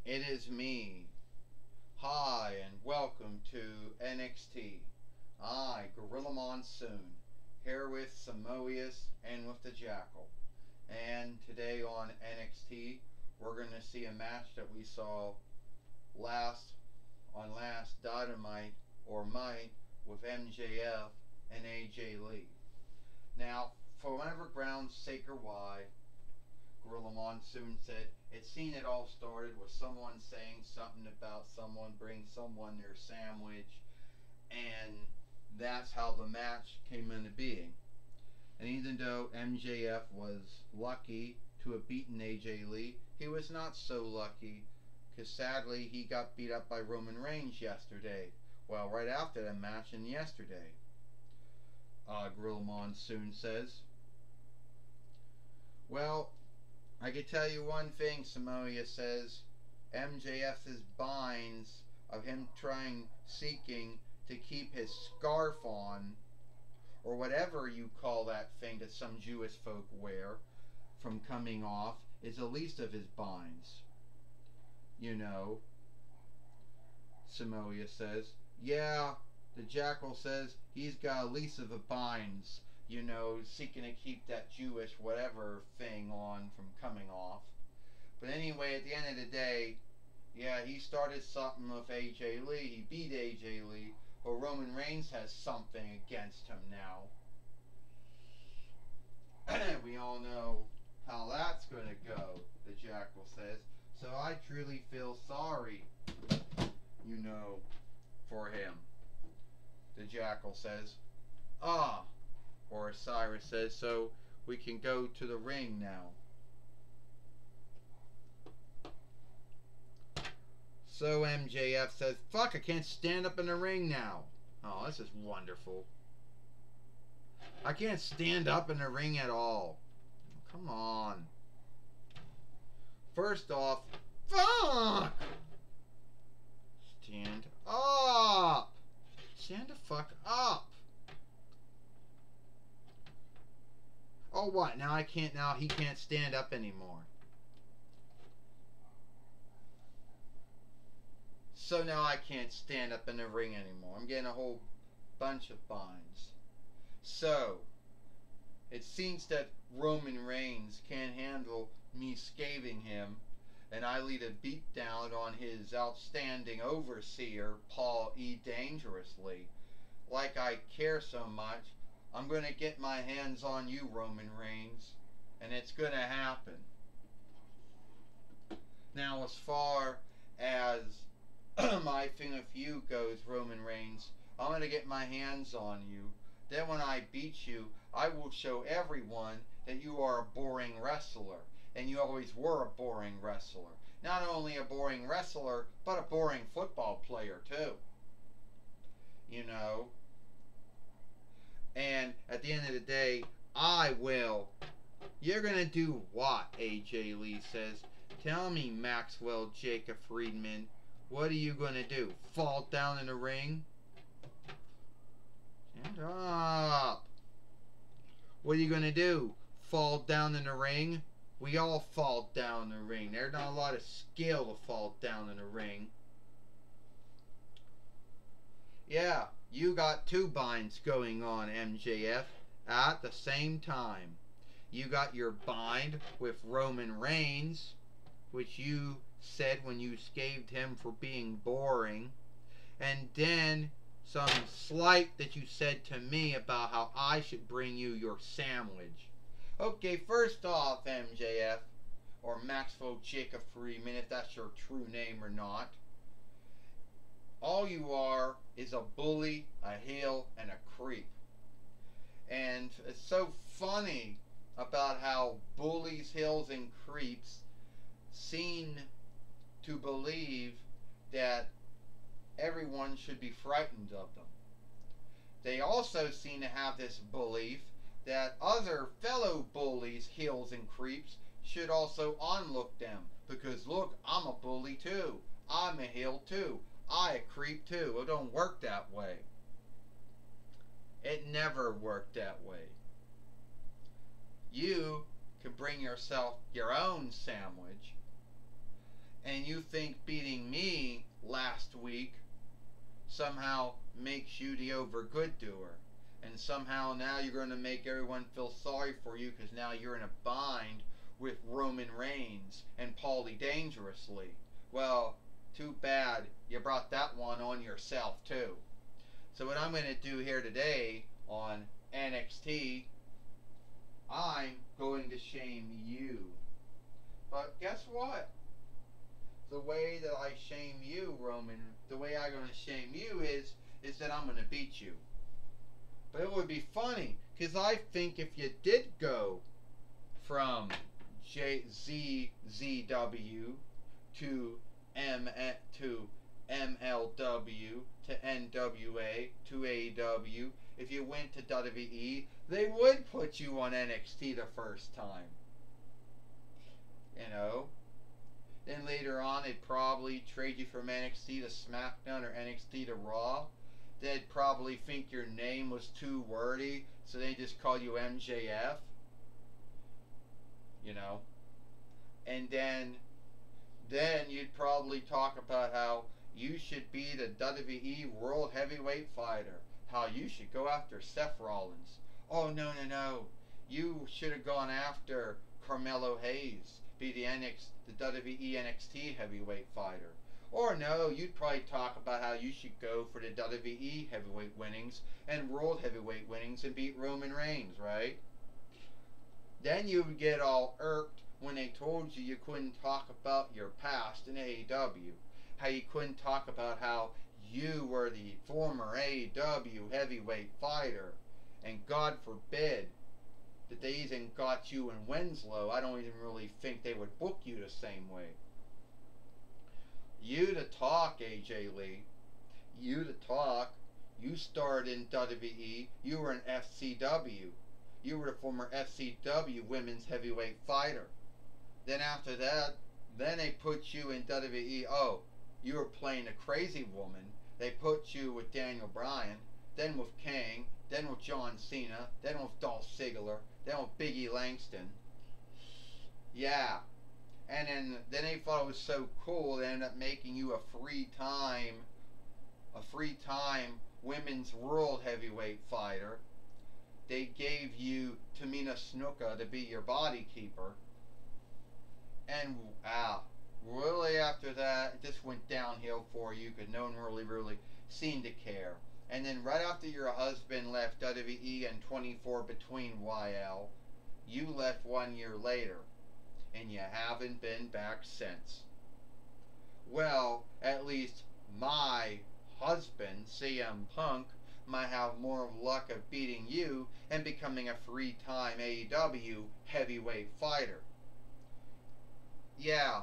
It is me. Hi and welcome to NXT. I, Gorilla Monsoon, here with Samoeus and with the Jackal. And today on NXT, we're going to see a match that we saw last Dynamite or Might with MJF and AJ Lee. Now, for whatever grounds, sake or why, Gorilla Monsoon said it all started with someone saying something about someone bring someone their sandwich, and that's how the match came into being. And even though MJF was lucky to have beaten AJ Lee, he was not so lucky because sadly he got beat up by Roman Reigns yesterday. Well, right after that match and yesterday. Gorilla Monsoon says. Well, I can tell you one thing, Samoa says. MJF's binds of him seeking to keep his scarf on, or whatever you call that thing that some Jewish folk wear, from coming off, is the least of his binds. You know, Samoa says. Yeah, the Jackal says he's got a least of the binds, seeking to keep that Jewish whatever thing on from coming off. But anyway, at the end of the day, yeah, he started something with AJ Lee. He beat AJ Lee, but Roman Reigns has something against him now. We all know how that's going to go, the Jackal says. So I truly feel sorry, for him. The Jackal says, or Cyrus says, so we can go to the ring now. So MJF says, fuck, I can't stand up in the ring now. Oh, this is wonderful. I can't stand up in the ring at all. Come on. First off, fuck! Stand up! Stand the fuck up! Oh, what? Now he can't stand up anymore. So now I can't stand up in the ring anymore. I'm getting a whole bunch of binds. So, it seems that Roman Reigns can't handle me scathing him, and I lead a beatdown on his outstanding overseer, Paul E. Dangerously. Like I care so much, I'm going to get my hands on you, Roman Reigns, and it's going to happen. Now, as far as my thing with you goes, Roman Reigns, I'm going to get my hands on you. Then when I beat you, I will show everyone that you are a boring wrestler. And you always were a boring wrestler. Not only a boring wrestler, but a boring football player too. And at the end of the day, I will. You're going to do what, AJ Lee says. Tell me, Maxwell Jacob Friedman. What are you going to do? Fall down in the ring? Stand up. What are you going to do? Fall down in the ring? We all fall down in the ring. There's not a lot of skill to fall down in the ring. Yeah, you got two binds going on, MJF, at the same time. You got your bind with Roman Reigns, which you said when you scathed him for being boring. And then some slight that you said to me about how I should bring you your sandwich. Okay, first off, MJF, or Maxwell Jacob Friedman, if that's your true name or not, all you are is a bully, a heel, and a creep. And it's so funny about how bullies, heels, and creeps seem to believe that everyone should be frightened of them. They also seem to have this belief that other fellow bullies, heels, and creeps should also onlook them. Because look, I'm a bully too. I'm a heel too. I a creep too. It don't work that way. It never worked that way. You can bring yourself your own sandwich And you think beating me last week somehow makes you the over good doer. And somehow now you're going to make everyone feel sorry for you because now you're in a bind with Roman Reigns and Paulie Dangerously. Well, too bad you brought that one on yourself too. So what I'm going to do here today on NXT, I'm going to shame you. But guess what? The way that I shame you, Roman, the way I'm going to shame you is that I'm going to beat you. But it would be funny, because I think if you did go from ZZW to MLW to NWA to AEW, if you went to WWE, they would put you on NXT the first time. You know? Then later on, they'd probably trade you from NXT to SmackDown or NXT to Raw. They'd probably think your name was too wordy, so they just call you MJF. You know? And then you'd probably talk about how you should be the WWE World Heavyweight Fighter. How you should go after Seth Rollins. Oh, no. You should have gone after Carmelo Hayes, be the WWE NXT Heavyweight Fighter. Or no, you'd probably talk about how you should go for the WWE Heavyweight winnings and World Heavyweight winnings and beat Roman Reigns, right? Then you would get all irked when they told you couldn't talk about your past in AEW. How you couldn't talk about how you were the former AEW Heavyweight Fighter. And God forbid that they even got you in Winslow. I don't even really think they would book you the same way. You to talk, AJ Lee. You to talk. You started in WWE. You were in FCW. You were the former FCW Women's Heavyweight Fighter. Then after that, then they put you in WWE. Oh, you were playing a crazy woman. They put you with Daniel Bryan, then with Kane, then with John Cena, then with Dolph Ziggler, then with Biggie Langston. Yeah. And then they thought it was so cool, they ended up making you a three-time Women's World Heavyweight Fighter. They gave you Tamina Snuka to be your body keeper. And really after that, it just went downhill for you because no one really seemed to care. And then right after your husband left WWE and 24 Between YL, you left 1 year later. And you haven't been back since. Well, at least my husband, CM Punk, might have more luck of beating you and becoming a three-time AEW heavyweight fighter. Yeah.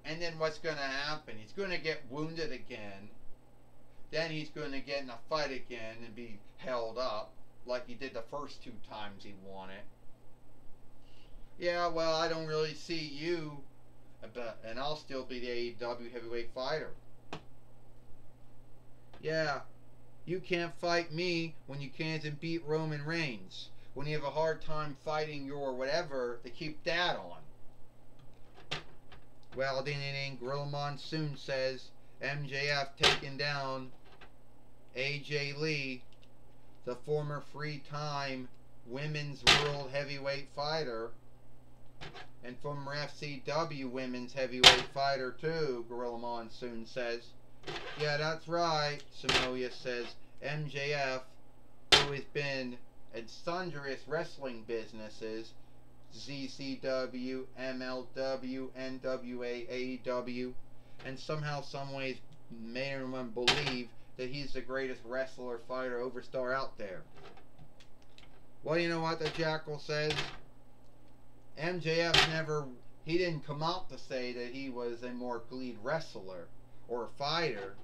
And then what's going to happen? He's going to get wounded again. Then he's going to get in a fight again and be held up like he did the first 2 times he won it. Yeah, well, I don't really see you, and I'll still be the AEW heavyweight fighter. Yeah, you can't fight me when you can't even beat Roman Reigns. When you have a hard time fighting your whatever to keep that on. Well, then Gorilla Monsoon says MJF taking down AJ Lee, the former 3-time Women's World Heavyweight Fighter. And former FCW Women's Heavyweight Fighter too, Gorilla Monsoon says. Yeah, that's right, Samoa says. MJF, who has been in sundry wrestling businesses, ZCW, MLW, NWA, AEW, and somehow, some ways, made everyone believe that he's the greatest wrestler, fighter, overstar out there. Well, you know what the Jackal says? MJF he didn't come out to say that he was a more lead wrestler or fighter.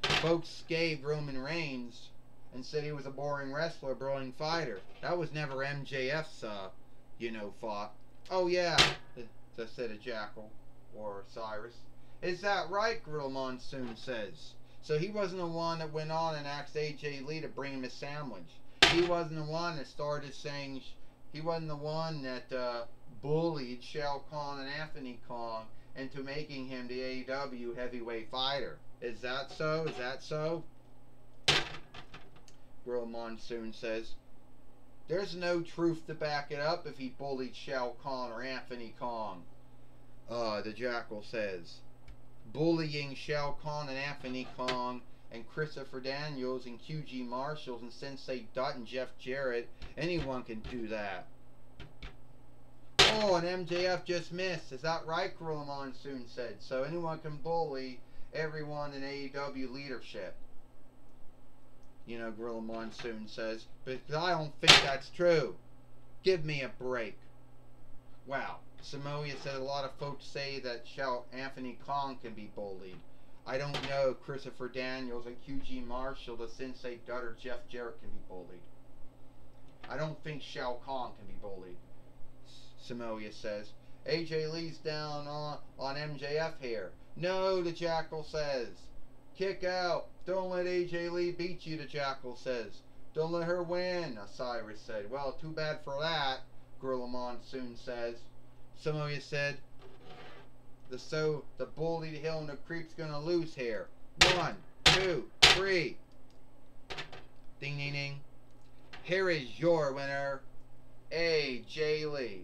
Folks gave Roman Reigns and said he was a boring wrestler, boring fighter. That was never MJF's, thought. Oh yeah, said a Jackal or Cyrus. Is that right? Gorilla Monsoon says. So he wasn't the one that went on and asked AJ Lee to bring him a sandwich. He wasn't the one that started saying. He wasn't the one that bullied Shao Kahn and Anthony Kong into making him the AEW heavyweight fighter. Is that so? Is that so? Gorilla Monsoon says, there's no truth to back it up if he bullied Shao Kahn or Anthony Kong. The Jackal says, bullying Shao Kahn and Anthony Kong and Christopher Daniels and QG Marshall and Sensei Dutt and Jeff Jarrett, anyone can do that. Oh, and MJF just missed. Is that right? Gorilla Monsoon said. So anyone can bully everyone in AEW leadership. You know, Gorilla Monsoon says. But I don't think that's true. Give me a break. Wow. Samoa said a lot of folks say that Anthony Kong can be bullied. I don't know Christopher Daniels and QG Marshall, the Sensei Dutt or Jeff Jarrett can be bullied. I don't think Shao Kahn can be bullied. Samoa says. AJ Lee's down on MJF here. No, the Jackal says. Kick out. Don't let AJ Lee beat you, the Jackal says. Don't let her win, Osiris said. Well, too bad for that, Gorilla Monsoon says. Samoa said, the bully, the hill, and the creep's gonna lose here. 1, 2, 3. Ding, ding, ding. Here is your winner, AJ Lee.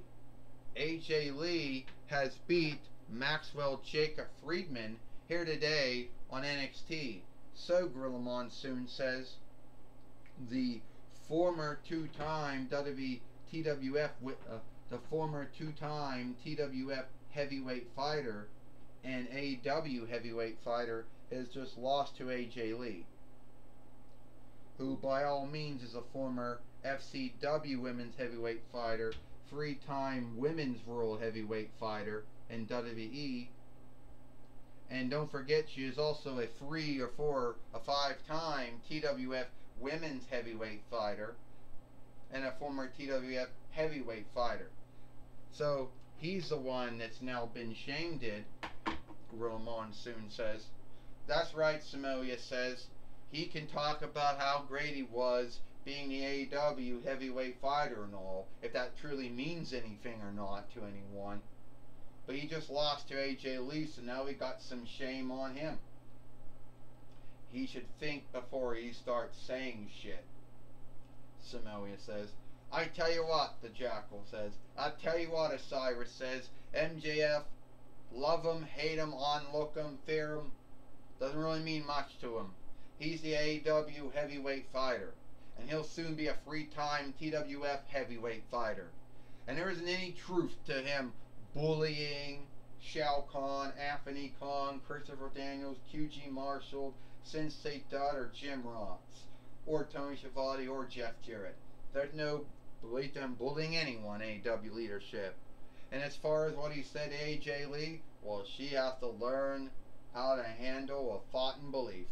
AJ Lee has beat Maxwell Jacob Friedman here today on NXT. So, Gorilla Monsoon says, the former two-time TWF heavyweight fighter and AEW heavyweight fighter has just lost to AJ Lee, who by all means is a former FCW women's heavyweight fighter, 3-time women's world heavyweight fighter in WWE. And don't forget, she is also a 5-time TWF women's heavyweight fighter and a former TWF heavyweight fighter. So he's the one that's now been shamed, Gorilla Monsoon says. That's right, Samoa says. He can talk about how great he was being the AEW heavyweight fighter and all, if that truly means anything or not to anyone. But he just lost to AJ Lee, so now we got some shame on him. He should think before he starts saying shit, Samoa says. I tell you what, the Jackal says. I tell you what, Osiris says. MJF, love him, hate him, onlook him, fear him, doesn't really mean much to him. He's the AEW heavyweight fighter, and he'll soon be a 3-time TWF heavyweight fighter. And there isn't any truth to him bullying Shao Kahn, Anthony Kong, Christopher Daniels, QG Marshall, Sensei Dutt, or Jim Ross, or Tony Schiavone, or Jeff Jarrett. There's no belief in bullying anyone, AEW leadership. And as far as what he said to AJ Lee, well, she has to learn how to handle a thought and belief.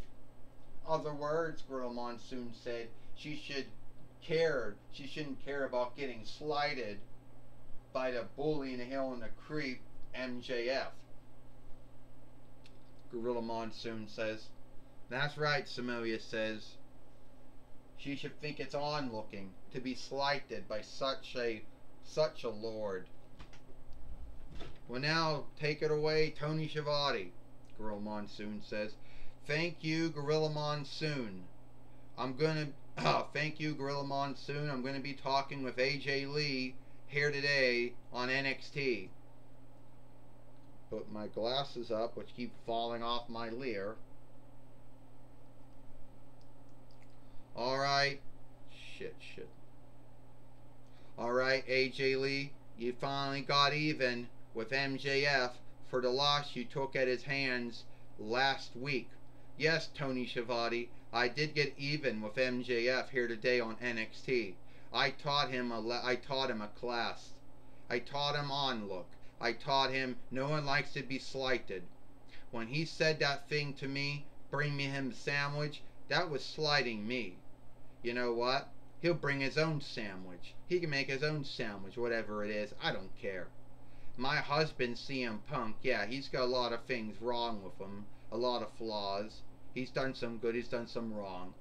Other words, Gorilla Monsoon said, she shouldn't care about getting slighted by the bully in the hill and the creep, MJF. Gorilla Monsoon says. That's right, Samoa says. She should think it's onlooking to be slighted by such a lord. Well, now take it away, Tony Schiavone, Gorilla Monsoon says. Thank you, Gorilla Monsoon. Thank you, Gorilla Monsoon. I'm gonna be talking with AJ Lee here today on NXT. Put my glasses up, which keep falling off my leer. Alright. Shit. Alright, AJ Lee, you finally got even with MJF for the loss you took at his hands last week. Yes, Tony Schiavone, I did get even with MJF here today on NXT. I taught him a class. I taught him onlook. I taught him no one likes to be slighted. When he said that thing to me, bring me him a sandwich, that was slighting me. You know what? He'll bring his own sandwich. He can make his own sandwich, whatever it is. I don't care. My husband, CM Punk, yeah, he's got a lot of things wrong with him. A lot of flaws. He's done some good, he's done some wrong.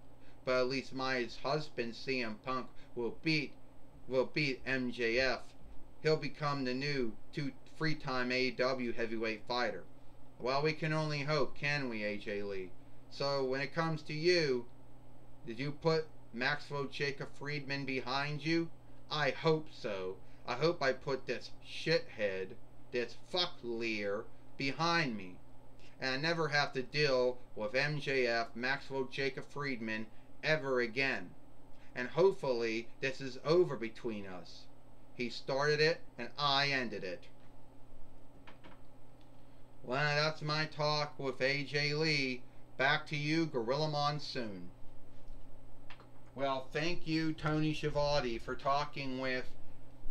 But at least my husband, CM Punk, will beat MJF. He'll become the new three-time AEW heavyweight fighter. Well, we can only hope, can we, AJ Lee? So when it comes to you, did you put Maxwell Jacob Friedman behind you? I hope so. I hope I put this shithead, this fuck Lear, behind me. And I never have to deal with MJF, Maxwell Jacob Friedman, ever again. And hopefully this is over between us. He started it and I ended it. Well, that's my talk with AJ Lee. Back to you, Gorilla Monsoon. Well, thank you, Tony Schiavone, for talking with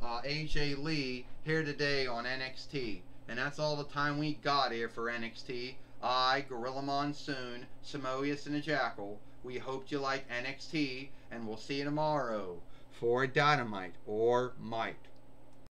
AJ Lee here today on NXT. And that's all the time we got here for NXT. I, Gorilla Monsoon, Samoyas, and the Jackal, we hope you like NXT, and we'll see you tomorrow for Dynamite or Might.